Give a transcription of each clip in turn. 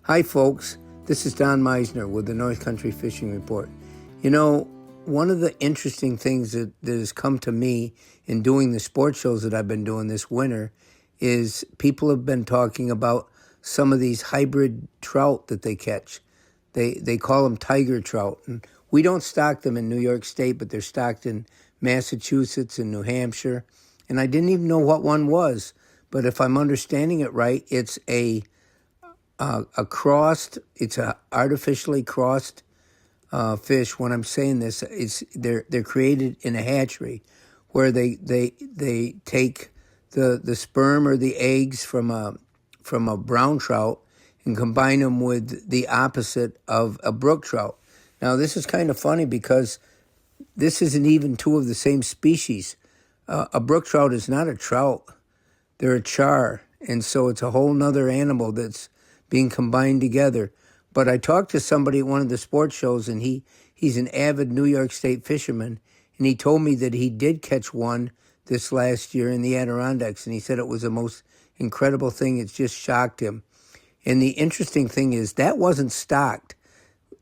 Hi, folks. This is Don Meissner with the North Country Fishing Report. You know, one of the interesting things that has come to me in doing the sports shows that I've been doing this winter is people have been talking about some of these hybrid trout that they catch. They call them tiger trout. And we don't stock them in New York State, but they're stocked in Massachusetts and New Hampshire. And I didn't even know what one was. But if I'm understanding it right, it's a artificially crossed fish. When I'm saying this, they're created in a hatchery where they take the sperm or the eggs from a brown trout and combine them with the opposite of a brook trout. Now, this is kind of funny because this isn't even two of the same species. A brook trout is not a trout. They're a char. And so it's a whole nother animal that's being combined together. But I talked to somebody at one of the sports shows, and he's an avid New York State fisherman, and he told me that he did catch one this last year in the Adirondacks, and he said it was the most incredible thing. It just shocked him. And the interesting thing is that wasn't stocked.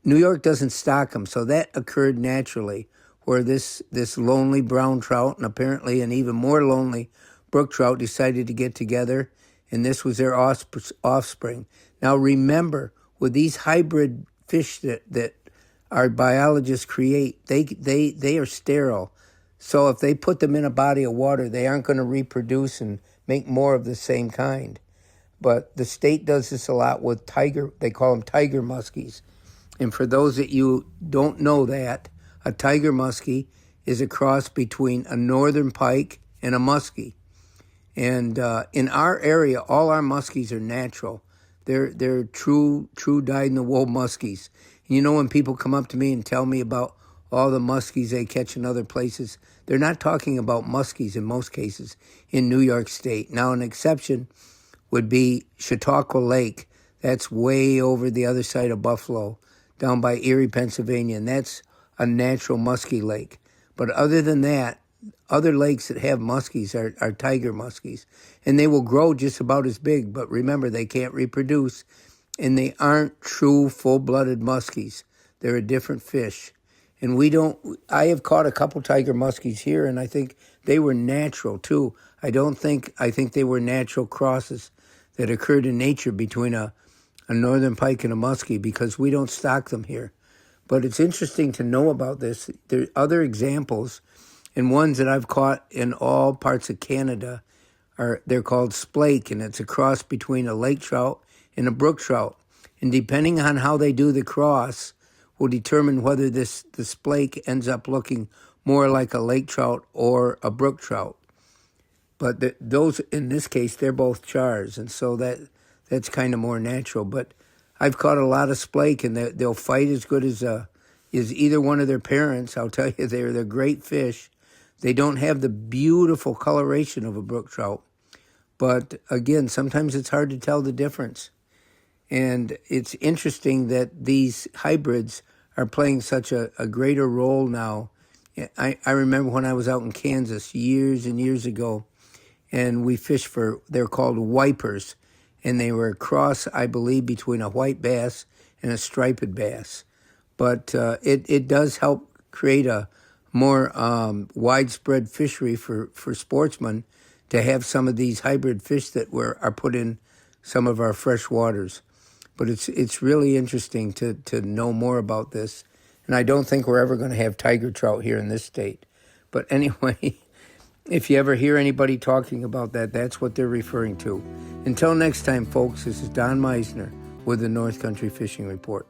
New York doesn't stock them, so that occurred naturally, where this lonely brown trout and apparently an even more lonely brook trout decided to get together, and this was their offspring. Now remember, with these hybrid fish that our biologists create, they are sterile. So if they put them in a body of water, they aren't going to reproduce and make more of the same kind. But the state does this a lot with they call them tiger muskies. And for those that you don't know that, a tiger muskie is a cross between a northern pike and a muskie. And in our area, all our muskies are natural. They're true dyed-in-the-wool muskies. And you know, when people come up to me and tell me about all the muskies they catch in other places, they're not talking about muskies in most cases in New York State. Now, an exception would be Chautauqua Lake. That's way over the other side of Buffalo, down by Erie, Pennsylvania, and that's a natural muskie lake. But other than that, other lakes that have muskies are tiger muskies, and they will grow just about as big. But remember, they can't reproduce, and they aren't true full-blooded muskies. They're a different fish. And I have caught a couple tiger muskies here, and I think they were natural too. I think they were natural crosses that occurred in nature between a northern pike and a muskie, because we don't stock them here. But it's interesting to know about this. There are other examples, and ones that I've caught in all parts of Canada they're called splake, and it's a cross between a lake trout and a brook trout. And depending on how they do the cross will determine whether the splake ends up looking more like a lake trout or a brook trout. But those, in this case, they're both chars, and so that's kind of more natural. But I've caught a lot of splake, and they'll fight as good as either one of their parents. I'll tell you, they're great fish. They don't have the beautiful coloration of a brook trout. But again, sometimes it's hard to tell the difference. And it's interesting that these hybrids are playing such a greater role now. I remember when I was out in Kansas years and years ago, and we fished they're called wipers, and they were a cross, I believe, between a white bass and a striped bass. But it does help create a more widespread fishery for sportsmen to have some of these hybrid fish that are put in some of our fresh waters. But it's really interesting to know more about this. And I don't think we're ever going to have tiger trout here in this state. But anyway, if you ever hear anybody talking about that, that's what they're referring to. Until next time, folks, this is Don Meissner with the North Country Fishing Report.